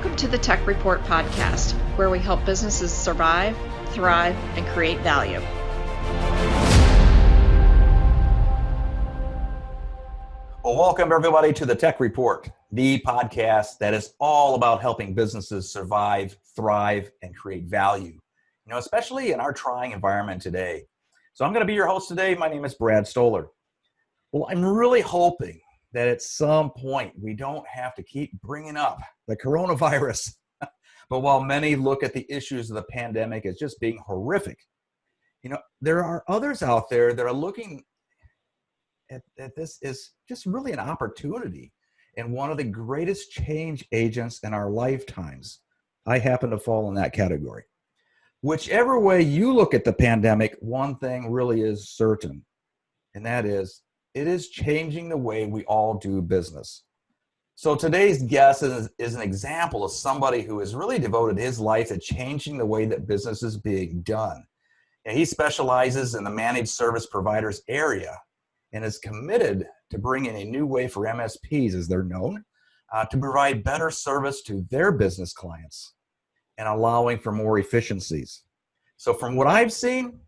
Welcome to the Tech Report podcast, where we help businesses survive, thrive, and create value. Well, welcome everybody to the Tech Report, the podcast that is all about helping businesses survive, thrive, and create value, especially in our trying environment today. So I'm going to be your host today. My name is Brad Stoller. Well, I'm really hoping that at some point we don't have to keep bringing up the coronavirus. But while many look at the issues of the pandemic as just being horrific, there are others out there that are looking at this is just really an opportunity and one of the greatest change agents in our lifetimes. I happen to fall in that category. Whichever way you look at the pandemic, one thing really is certain, and that is it is changing the way we all do business. So today's guest is an example of somebody who has really devoted his life to changing the way that business is being done. And he specializes in the managed service providers area and is committed to bringing a new way for MSPs, as they're known, to provide better service to their business clients and allowing for more efficiencies. So from what I've seen,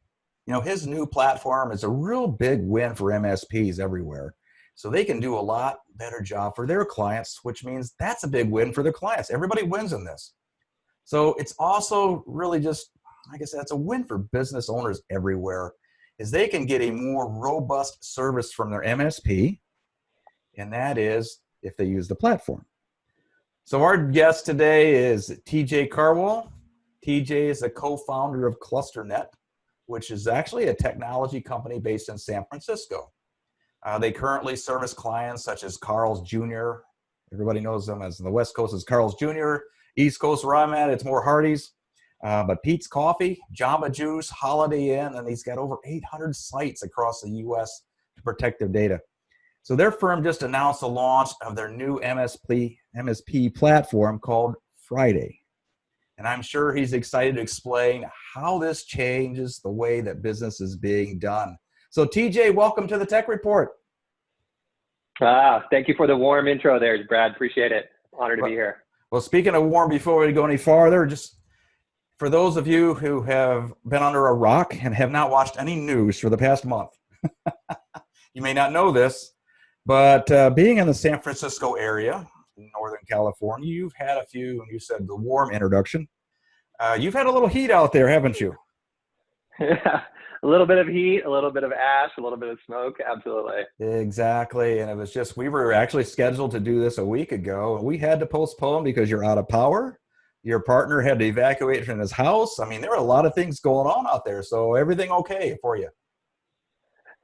his new platform is a real big win for MSPs everywhere. So they can do a lot better job for their clients, which means that's a big win for their clients. Everybody wins in this. So it's also really just, like I said, it's a win for business owners everywhere, is they can get a more robust service from their MSP, and that is if they use the platform. So our guest today is TJ Karwal. TJ is a co-founder of ClusterNet, which is actually a technology company based in San Francisco. They currently service clients such as Carl's Jr. Everybody knows them as the West Coast is Carl's Jr. East Coast, where I'm at, it's more Hardee's. But Pete's Coffee, Jamba Juice, Holiday Inn, and he's got over 800 sites across the U.S. to protect their data. So their firm just announced the launch of their new MSP platform called Friday. And I'm sure he's excited to explain how this changes the way that business is being done. So TJ, welcome to the Tech Report. Thank you for the warm intro there, Brad. Appreciate it. Honored to be here. Well, speaking of warm, before we go any farther, just for those of you who have been under a rock and have not watched any news for the past month, you may not know this, but being in the San Francisco area, in Northern California, you've had a few, and you said the warm introduction. You've had a little heat out there, haven't you? A little bit of heat, a little bit of ash, a little bit of smoke. Absolutely. Exactly. And it was just, we were actually scheduled to do this a week ago, and we had to postpone because you're out of power. Your partner had to evacuate from his house. I mean, there were a lot of things going on out there. So everything okay for you?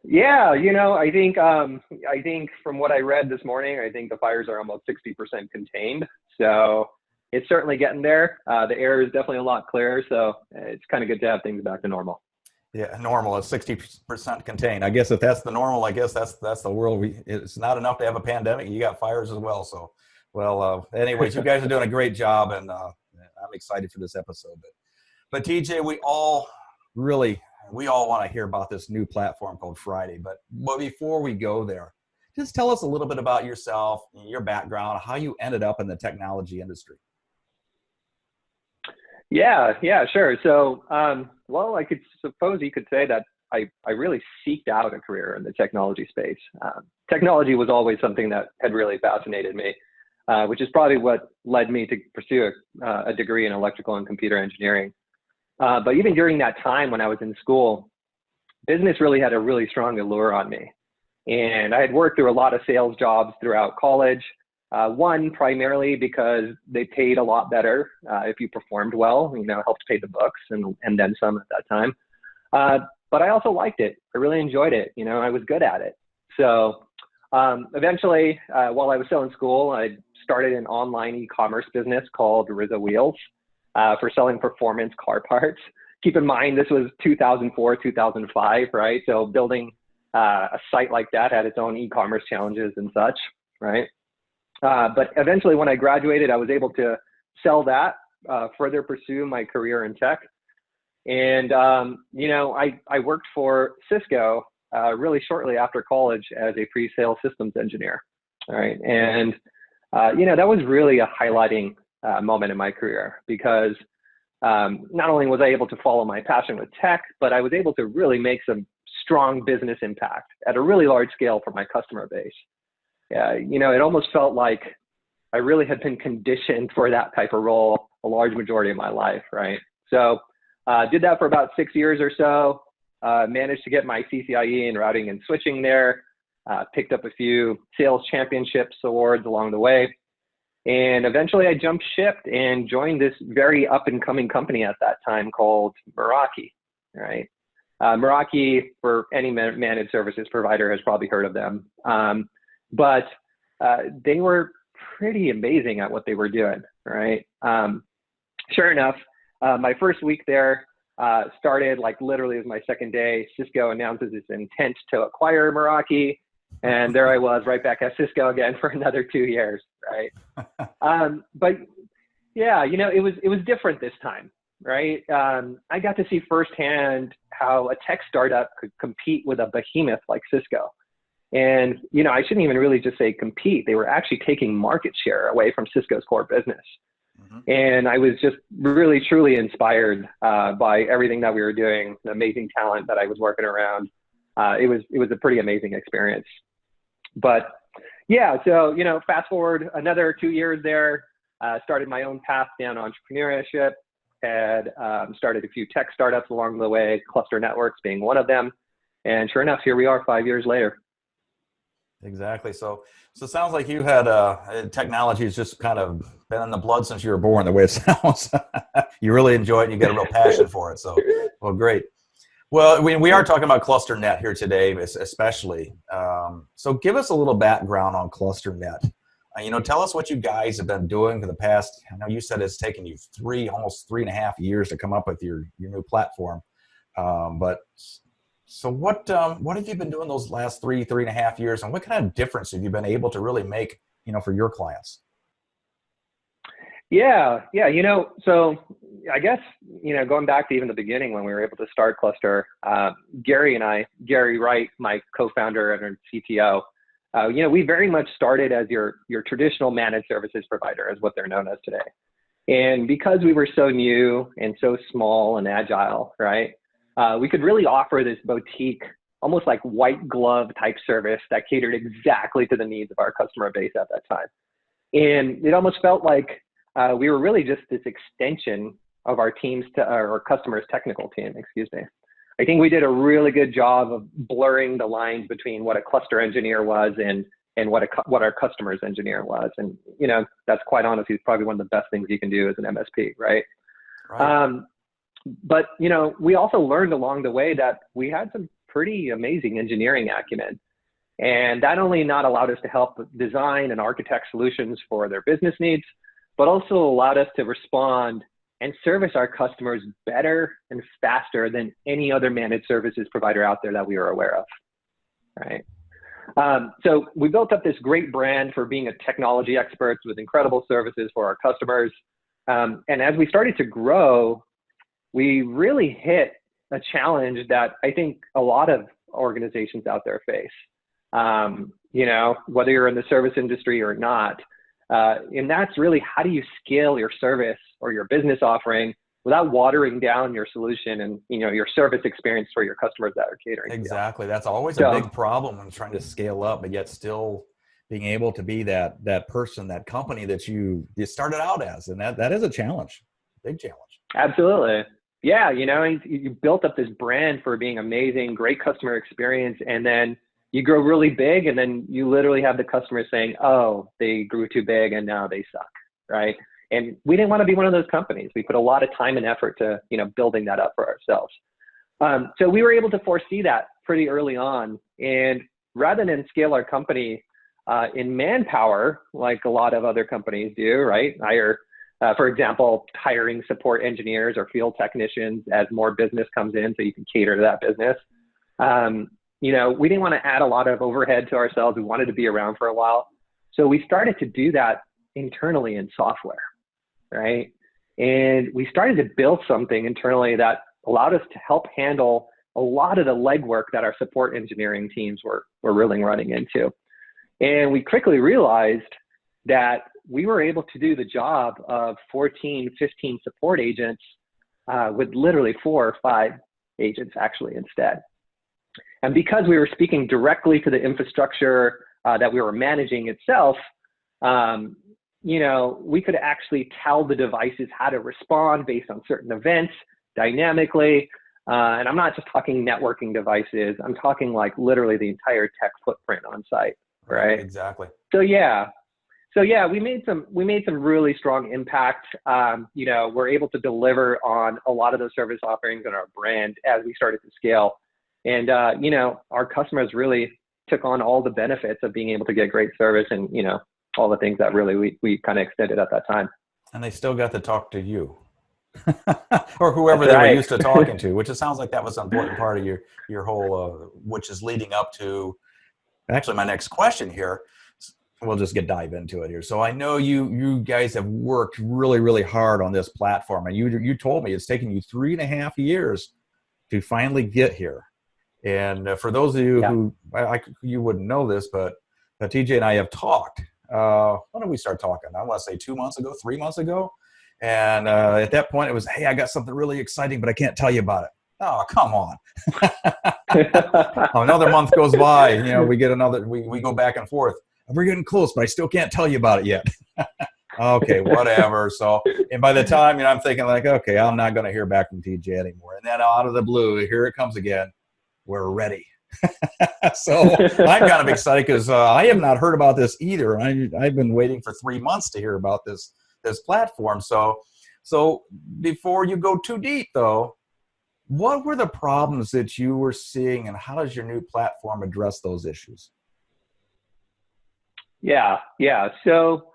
Yeah, I think from what I read this morning, I think the fires are almost 60% contained. So it's certainly getting there. The air is definitely a lot clearer. So it's kind of good to have things back to normal. Yeah, normal is 60% contained. I guess if that's the normal, I guess that's the world. It's not enough to have a pandemic. You got fires as well. So, anyways, you guys are doing a great job, and I'm excited for this episode. But TJ, we all want to hear about this new platform called Friday. But before we go there, just tell us a little bit about yourself, your background, how you ended up in the technology industry. Yeah, sure. So, I could suppose you could say that I really seeked out a career in the technology space. Technology was always something that had really fascinated me, which is probably what led me to pursue a degree in electrical and computer engineering. But even during that time when I was in school, business really had a really strong allure on me. And I had worked through a lot of sales jobs throughout college. One, primarily because they paid a lot better if you performed well, helped pay the books and then some at that time. But I also liked it. I really enjoyed it. I was good at it. So eventually, while I was still in school, I started an online e-commerce business called Rizza Wheels for selling performance car parts. Keep in mind, this was 2004, 2005, right? So building a site like that had its own e-commerce challenges and such, right? But eventually when I graduated, I was able to sell that, further pursue my career in tech. And, I worked for Cisco really shortly after college as a pre-sale systems engineer. All right. And, that was really a highlighting moment in my career, because not only was I able to follow my passion with tech, but I was able to really make some strong business impact at a really large scale for my customer base. It almost felt like I really had been conditioned for that type of role a large majority of my life, right? So did that for about 6 years or so, managed to get my CCIE in routing and switching there, picked up a few sales championships awards along the way. And eventually I jumped ship and joined this very up and coming company at that time called Meraki, right? Meraki, for any managed services provider, has probably heard of them. But they were pretty amazing at what they were doing, right? Sure enough, my first week there started like literally as my second day. Cisco announces its intent to acquire Meraki. And there I was right back at Cisco again for another 2 years, right? But yeah, it was different this time, right? I got to see firsthand how a tech startup could compete with a behemoth like Cisco. And, I shouldn't even really just say compete. They were actually taking market share away from Cisco's core business. Mm-hmm. And I was just really, truly inspired by everything that we were doing, the amazing talent that I was working around. It was a pretty amazing experience. But yeah, so, fast forward another 2 years there, started my own path down entrepreneurship, had started a few tech startups along the way, Cluster Networks being one of them. And sure enough, here we are 5 years later. Exactly. So it sounds like you had technology has just kind of been in the blood since you were born, the way it sounds. You really enjoy it and you get a real passion for it. So, well, great. Well, we are talking about ClusterNet here today, especially. So give us a little background on ClusterNet. Tell us what you guys have been doing for the past, I know you said it's taken you almost 3.5 years to come up with your new platform. So what have you been doing those last 3.5 years, and what kind of difference have you been able to really make, for your clients? Yeah. So I guess, going back to even the beginning when we were able to start Cluster, Gary Wright, my co-founder and CTO, we very much started as your traditional managed services provider, is what they're known as today. And because we were so new and so small and agile, right, we could really offer this boutique, almost like white glove type service that catered exactly to the needs of our customer base at that time. And it almost felt like we were really just this extension of our customers' technical team, I think we did a really good job of blurring the lines between what a cluster engineer was and what our customer's engineer was. And, that's quite honestly probably one of the best things you can do as an MSP, right? But, we also learned along the way that we had some pretty amazing engineering acumen. And that only not allowed us to help design and architect solutions for their business needs, but also allowed us to respond and service our customers better and faster than any other managed services provider out there that we were aware of, right? So we built up this great brand for being a technology expert with incredible services for our customers. And as we started to grow, we really hit a challenge that I think a lot of organizations out there face, whether you're in the service industry or not. And that's really, how do you scale your service or your business offering without watering down your solution and, your service experience for your customers that are catering. Exactly. That's always a big problem when trying to scale up, but yet still being able to be that person, that company that you started out as. And that is a challenge, big challenge. Absolutely. Yeah. You built up this brand for being amazing, great customer experience. And then you grow really big, and then you literally have the customers saying, oh, they grew too big and now they suck, right? And we didn't want to be one of those companies. We put a lot of time and effort to, building that up for ourselves. So we were able to foresee that pretty early on. And rather than scale our company in manpower, like a lot of other companies do, right? For example, hiring support engineers or field technicians as more business comes in so you can cater to that business. We didn't want to add a lot of overhead to ourselves. We wanted to be around for a while. So we started to do that internally in software, right? And we started to build something internally that allowed us to help handle a lot of the legwork that our support engineering teams were really running into. And we quickly realized that we were able to do the job of 14, 15 support agents with literally 4 or 5 agents actually instead. And because we were speaking directly to the infrastructure that we were managing itself, we could actually tell the devices how to respond based on certain events dynamically. And I'm not just talking networking devices. I'm talking like literally the entire tech footprint on site, right? Exactly. So yeah, we made some really strong impact. We're able to deliver on a lot of those service offerings in our brand as we started to scale. And, our customers really took on all the benefits of being able to get great service and, all the things that really we kind of extended at that time. And they still got to talk to you or whoever That's they right. were used to talking to, which it sounds like that was an important part of your whole, which is leading up to actually my next question here. We'll just dive into it here. So I know you guys have worked really, really hard on this platform, and you told me it's taken you 3.5 years to finally get here. And for those of you who you wouldn't know this, but TJ and I have talked. When did we start talking? I want to say 2 months ago, 3 months ago. And at that point, it was, hey, I got something really exciting, but I can't tell you about it. Oh, come on. Another month goes by. We get we go back and forth. We're getting close, but I still can't tell you about it yet. Okay, whatever. So, and by the time, I'm thinking like, okay, I'm not going to hear back from TJ anymore. And then out of the blue, here it comes again. We're ready. So I'm kind of excited because I have not heard about this either. I've been waiting for 3 months to hear about this platform. So before you go too deep, though, what were the problems that you were seeing, and how does your new platform address those issues? Yeah. So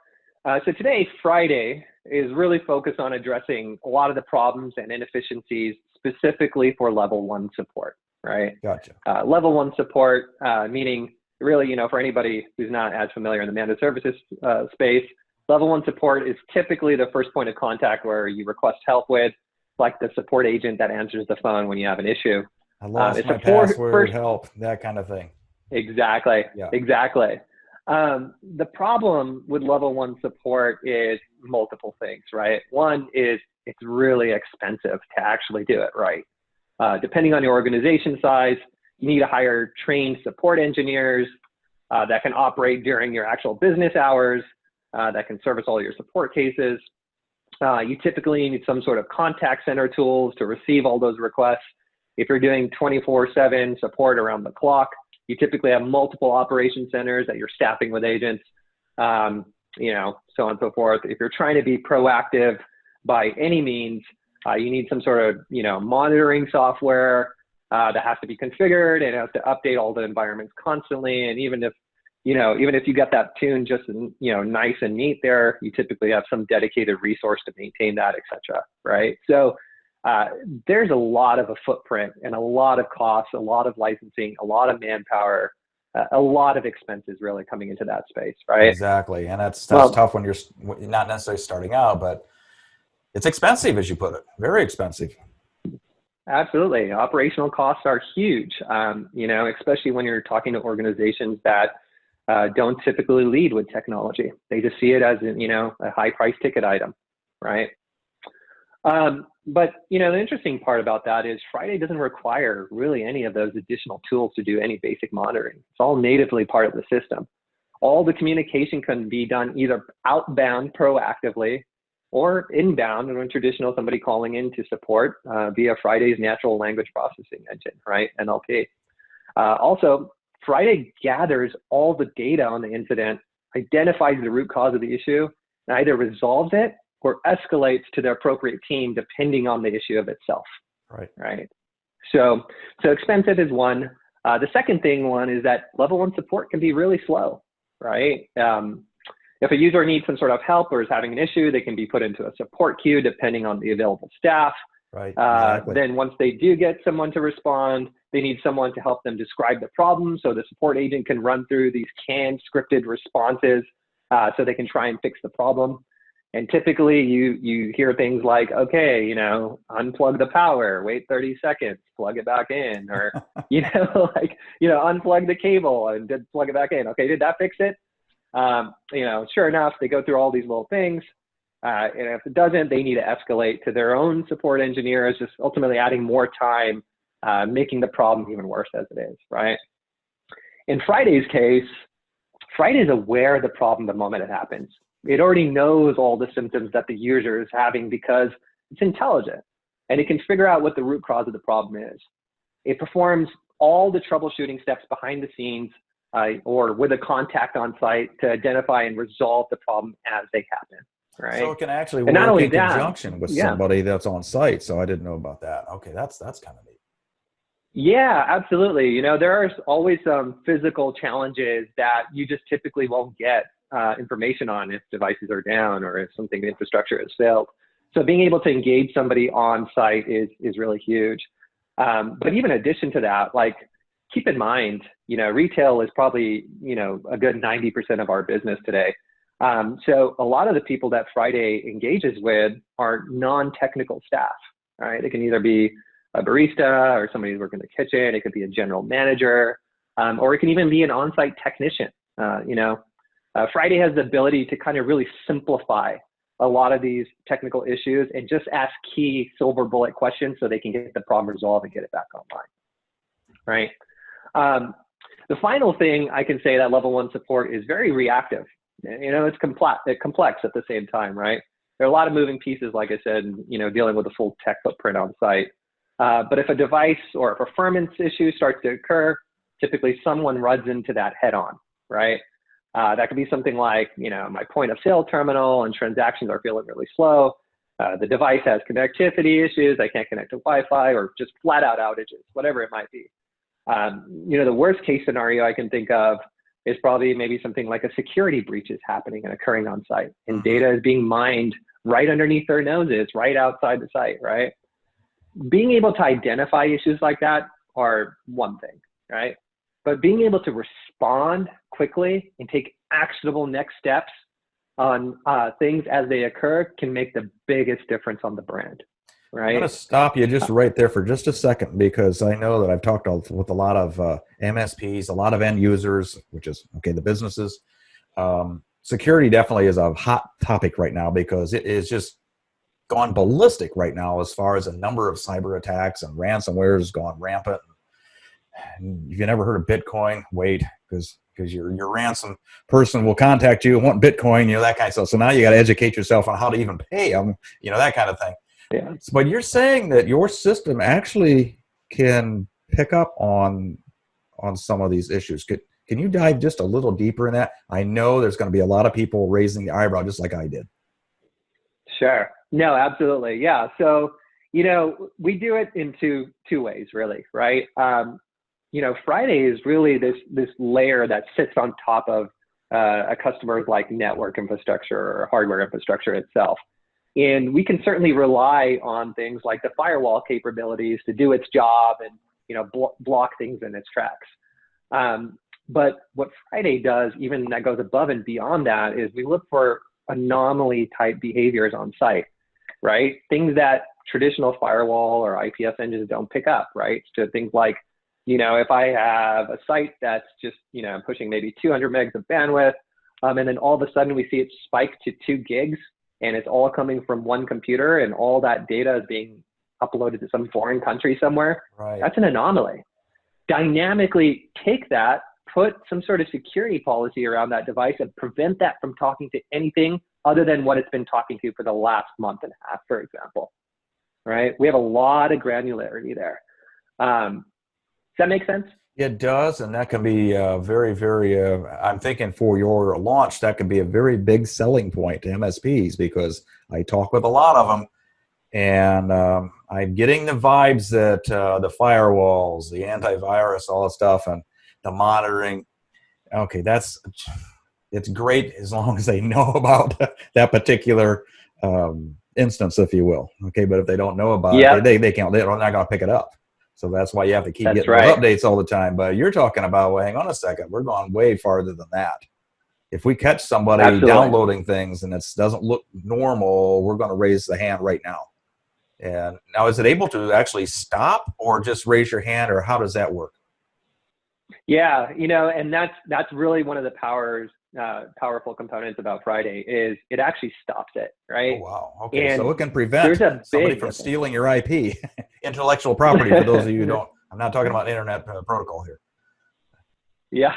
today, Friday, is really focused on addressing a lot of the problems and inefficiencies specifically for level 1 support, right? Gotcha. Level 1 support, meaning really, for anybody who's not as familiar in the managed services space, level 1 support is typically the first point of contact where you request help with, like the support agent that answers the phone when you have an issue. I lost my password, help, that kind of thing. Exactly. Yeah. Exactly. The problem with level 1 support is multiple things, right? One is it's really expensive to actually do it right. Depending on your organization size, you need to hire trained support engineers that can operate during your actual business hours, that can service all your support cases. You typically need some sort of contact center tools to receive all those requests. If you're doing 24/7 support around the clock, you typically have multiple operation centers that you're staffing with agents, so on and so forth. If you're trying to be proactive by any means, you need some sort of, monitoring software that has to be configured and has to update all the environments constantly. And even if you get that tuned just, nice and neat there, you typically have some dedicated resource to maintain that, et cetera, right? So there's a lot of a footprint and a lot of costs, a lot of licensing, a lot of manpower, a lot of expenses really coming into that space, right? Exactly. And that's tough when you're not necessarily starting out, but it's expensive, as you put it, very expensive. Absolutely. Operational costs are huge, especially when you're talking to organizations that don't typically lead with technology. They just see it as, a high price ticket item, right? But, the interesting part about that is Friday doesn't require really any of those additional tools to do any basic monitoring. It's all natively part of the system. All the communication can be done either outbound proactively or inbound when traditional somebody calling in to support via Friday's natural language processing engine, right? NLP. Also, Friday gathers all the data on the incident, identifies the root cause of the issue, and either resolves it or escalates to the appropriate team depending on the issue of itself. Right. So expensive is one. The second one is that level 1 support can be really slow, right? If a user needs some sort of help or is having an issue, they can be put into a support queue depending on the available staff. Right. Exactly. Then once they do get someone to respond, they need someone to help them describe the problem. So the support agent can run through these canned scripted responses so they can try and fix the problem. And typically you hear things like, okay, unplug the power, wait 30 seconds, plug it back in, or, unplug the cable and plug it back in. Okay, did that fix it? Sure enough, they go through all these little things. And if it doesn't, they need to escalate to their own support engineers, just ultimately adding more time, making the problem even worse as it is, right? In Friday's case, Friday's aware of the problem the moment it happens. It already knows all the symptoms that the user is having because it's intelligent, and it can figure out what the root cause of the problem is. It performs all the troubleshooting steps behind the scenes or with a contact on site to identify and resolve the problem as they happen. Right. So it can actually and not work only in that, conjunction with somebody that's on site. So I didn't know about that. Okay, that's kind of neat. Yeah, absolutely. There are always some physical challenges that you just typically won't get information on if devices are down or if something in infrastructure has failed. So being able to engage somebody on site is really huge. But even in addition to that, like, keep in mind, retail is probably, a good 90% of our business today. So a lot of the people that Friday engages with are non-technical staff, right? It can either be a barista or somebody who's working in the kitchen. It could be a general manager, or it can even be an on-site technician. Friday has the ability to kind of really simplify a lot of these technical issues and just ask key silver bullet questions so they can get the problem resolved and get it back online, right? The final thing I can say that level 1 support is very reactive. It's complex at the same time, right? There are a lot of moving pieces, like I said, dealing with a full tech footprint on site. But if a device or a performance issue starts to occur, typically someone runs into that head on, right? That could be something like, my point of sale terminal and transactions are feeling really slow. The device has connectivity issues. I can't connect to Wi-Fi, or just flat out outages, whatever it might be. The worst case scenario I can think of is probably maybe something like a security breach is happening and occurring on site, and data is being mined right underneath their noses, right outside the site, right? Being able to identify issues like that are one thing, right? But being able to respond quickly and take actionable next steps on things as they occur can make the biggest difference on the brand, right? I'm going to stop you just right there for just a second, because I know that I've talked with a lot of MSPs, a lot of end users, which is, the businesses. Security definitely is a hot topic right now because it is just gone ballistic right now as far as the number of cyber attacks, and ransomware has gone rampant. And if you never heard of Bitcoin, wait, because your ransom person will contact you and want Bitcoin, that kind of stuff. So now you got to educate yourself on how to even pay them, that kind of thing. Yeah. But you're saying that your system actually can pick up on some of these issues. Can you dive just a little deeper in that? I know there's going to be a lot of people raising the eyebrow just like I did. Sure. No, absolutely. Yeah. So, we do it in two ways, really, right? Friday is really this layer that sits on top of a customer's like network infrastructure or hardware infrastructure itself. And we can certainly rely on things like the firewall capabilities to do its job and, block things in its tracks. But what Friday does, even that goes above and beyond that, is we look for anomaly type behaviors on site, right? Things that traditional firewall or IPS engines don't pick up, right? So things like, if I have a site that's just, pushing maybe 200 megs of bandwidth, and then all of a sudden we see it spike to 2 gigs, and it's all coming from one computer, and all that data is being uploaded to some foreign country somewhere. Right. That's an anomaly. Dynamically take that, put some sort of security policy around that device, and prevent that from talking to anything other than what it's been talking to for the last month and a half, for example. Right? We have a lot of granularity there. Does that make sense? It does, and that can be very, very, I'm thinking for your launch, that could be a very big selling point to MSPs, because I talk with a lot of them, and I'm getting the vibes that the firewalls, the antivirus, all that stuff, and the monitoring, it's great as long as they know about that particular instance, if you will. Okay, but if they don't know about it, they're not going to pick it up. So that's why you have to keep getting updates all the time. But you're talking about, well, hang on a second, we're going way farther than that. If we catch somebody downloading things and it doesn't look normal, we're going to raise the hand right now. And now, is it able to actually stop or just raise your hand, or how does that work? Yeah, and that's really one of the powers powerful components about Friday is it actually stops it, right? Oh, wow. Okay. And So it can there's prevent a somebody big from difference. stealing your IP, intellectual property, for those of you who don't. I'm not talking about internet protocol here. Yeah,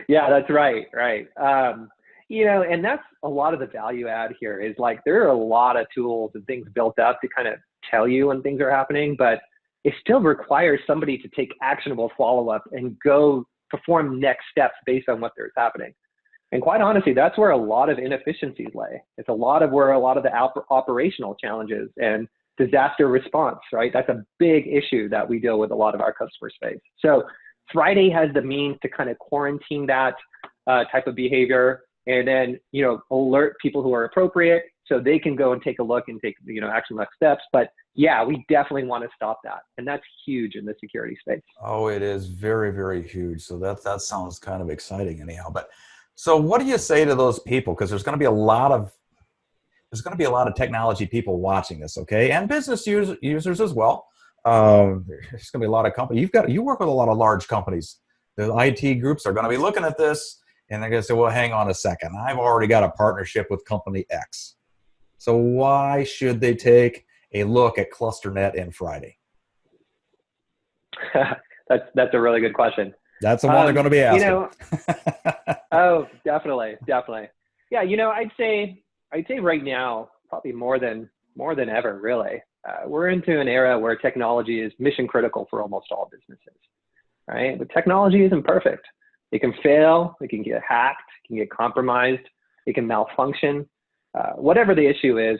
yeah, that's right, right. And that's a lot of the value add here is like there are a lot of tools and things built up to kind of tell you when things are happening, but it still requires somebody to take actionable follow-up and go perform next steps based on what there's happening. And quite honestly, that's where a lot of inefficiencies lay. It's a lot of where a lot of the operational challenges and disaster response, right? That's a big issue that we deal with a lot of our customer space. So Friday has the means to kind of quarantine that type of behavior and then, alert people who are appropriate so they can go and take a look and take, action next steps. But yeah, we definitely want to stop that. And that's huge in the security space. Oh, it is very, very huge. So that sounds kind of exciting anyhow. But so what do you say to those people? Because there's going to be a lot of technology people watching this, okay? And business users as well. There's going to be a lot of companies. You work with a lot of large companies. The IT groups are going to be looking at this and they're going to say, well, hang on a second. I've already got a partnership with company X. So why should they take a look at ClusterNet and Friday? That's a really good question. That's the one they're going to be asking. Oh, definitely. Yeah, I'd say right now, probably more than ever, really. We're into an era where technology is mission critical for almost all businesses, right? But technology isn't perfect. It can fail, it can get hacked, it can get compromised, it can malfunction. Whatever the issue is,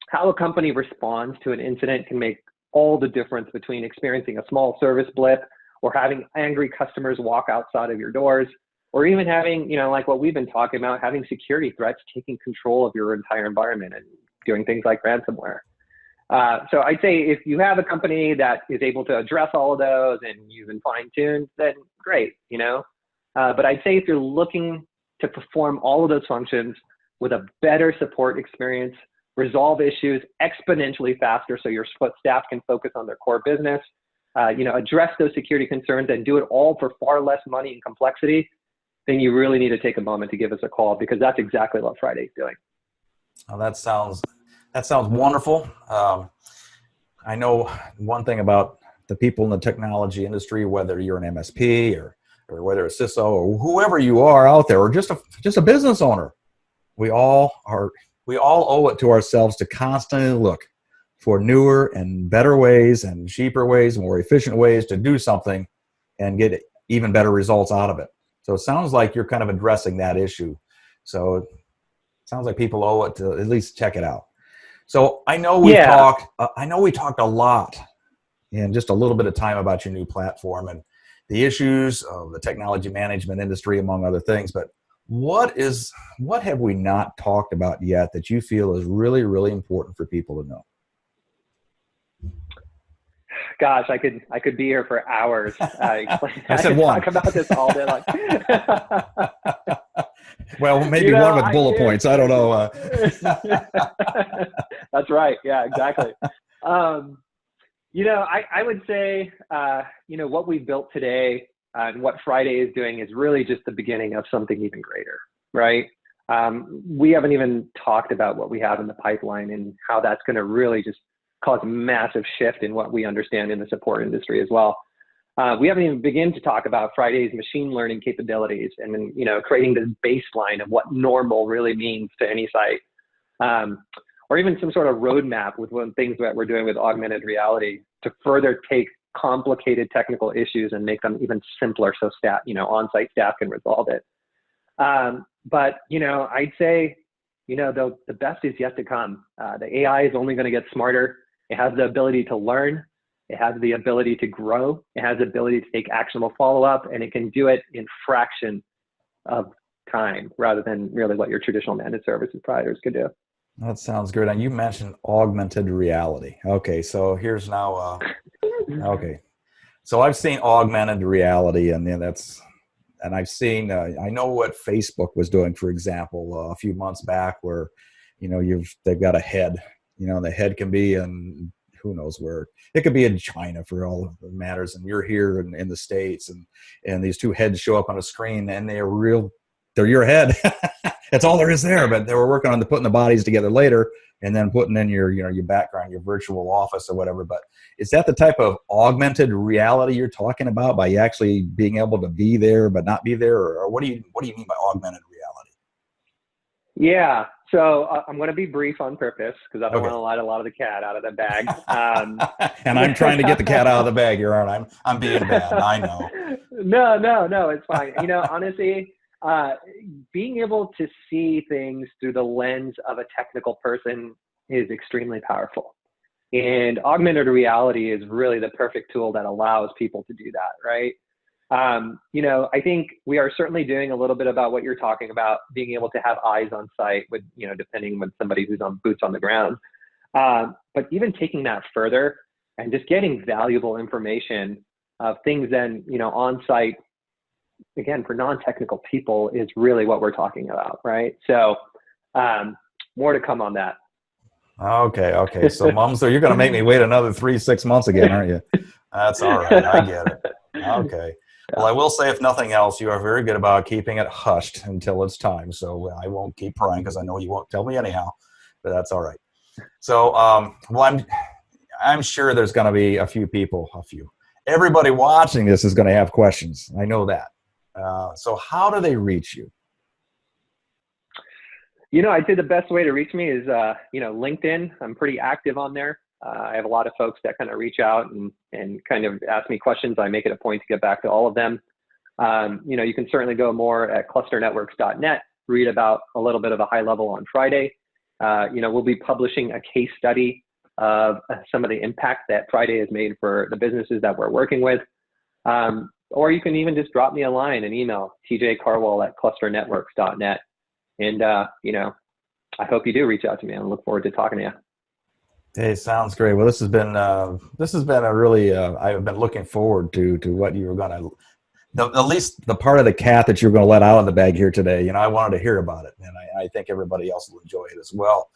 how a company responds to an incident can make all the difference between experiencing a small service blip or having angry customers walk outside of your doors, or even having, like what we've been talking about, having security threats taking control of your entire environment and doing things like ransomware. So I'd say if you have a company that is able to address all of those and you've been fine-tuned, then great, But I'd say if you're looking to perform all of those functions with a better support experience, resolve issues exponentially faster so your staff can focus on their core business, address those security concerns and do it all for far less money and complexity, then you really need to take a moment to give us a call because that's exactly what Friday's doing. Oh, that sounds wonderful. I know one thing about the people in the technology industry, whether you're an MSP or whether a CISO or whoever you are out there, or just a business owner, we all owe it to ourselves to constantly look for newer and better ways and cheaper ways, more efficient ways to do something and get even better results out of it. So it sounds like you're kind of addressing that issue. So it sounds like people owe it to at least check it out. So I know we talked a lot in just a little bit of time about your new platform and the issues of the technology management industry, among other things. But what have we not talked about yet that you feel is really, really important for people to know? Gosh, I could be here for hours. I said one. Talk about this all day long. Well, maybe one with bullet points. I don't know. That's right. Yeah, exactly. I would say, what we built today and what Friday is doing is really just the beginning of something even greater, right? We haven't even talked about what we have in the pipeline and how that's going to really just cause a massive shift in what we understand in the support industry as well. We haven't even begun to talk about Friday's machine learning capabilities and then, creating this baseline of what normal really means to any site, or even some sort of roadmap with one things that we're doing with augmented reality to further take complicated technical issues and make them even simpler so on-site staff can resolve it. But I'd say, the best is yet to come. The AI is only going to get smarter. It has the ability to learn. It has the ability to grow. It has the ability to take actionable follow-up, and it can do it in fraction of time rather than really what your traditional managed services providers could do. That sounds good. And you mentioned augmented reality. Okay, so here's now. Okay, so I've seen augmented reality, and I've seen. I know what Facebook was doing, for example, a few months back, where they've got a head. The head can be in who knows where. It could be in China for all that matters, and you're here in the States, and these two heads show up on a screen, and they're they're your head. That's all there is there. But they were working on putting the bodies together later, and then putting in your background, your virtual office or whatever. But is that the type of augmented reality you're talking about, by actually being able to be there but not be there, or what do you mean by augmented reality? Yeah. So I'm going to be brief on purpose because I don't want to let a lot of the cat out of the bag. And I'm trying to get the cat out of the bag here, aren't I? I'm being bad. I know. No, it's fine. Honestly, being able to see things through the lens of a technical person is extremely powerful. And augmented reality is really the perfect tool that allows people to do that, right? I think we are certainly doing a little bit about what you're talking about, being able to have eyes on site with, depending on somebody who's on boots on the ground. But even taking that further and just getting valuable information of things then, on site, again, for non-technical people is really what we're talking about, right? So more to come on that. Okay. So Mumster, you're going to make me wait another 3-6 months again, aren't you? That's all right. I get it. Okay. Well, I will say, if nothing else, you are very good about keeping it hushed until it's time. So I won't keep prying because I know you won't tell me anyhow, but that's all right. So, well, I'm sure there's going to be a few. Everybody watching this is going to have questions. I know that. So how do they reach you? I'd say the best way to reach me is, LinkedIn. I'm pretty active on there. I have a lot of folks that kind of reach out and kind of ask me questions. I make it a point to get back to all of them. You can certainly go more at clusternetworks.net, read about a little bit of a high level on Friday. We'll be publishing a case study of some of the impact that Friday has made for the businesses that we're working with. Or you can even just drop me a line, an email, tjkarwal@clusternetworks.net. And, I hope you do reach out to me. I look forward to talking to you. Hey, sounds great. Well, this has been a really, I've been looking forward to what you were going to, at least the part of the cat that you're going to let out of the bag here today. I wanted to hear about it, and I think everybody else will enjoy it as well.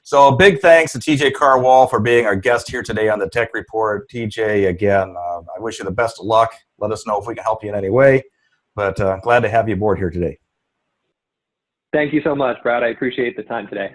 So a big thanks to TJ Karwal for being our guest here today on the Tech Report. TJ, again, I wish you the best of luck. Let us know if we can help you in any way, but glad to have you aboard here today. Thank you so much, Brad. I appreciate the time today.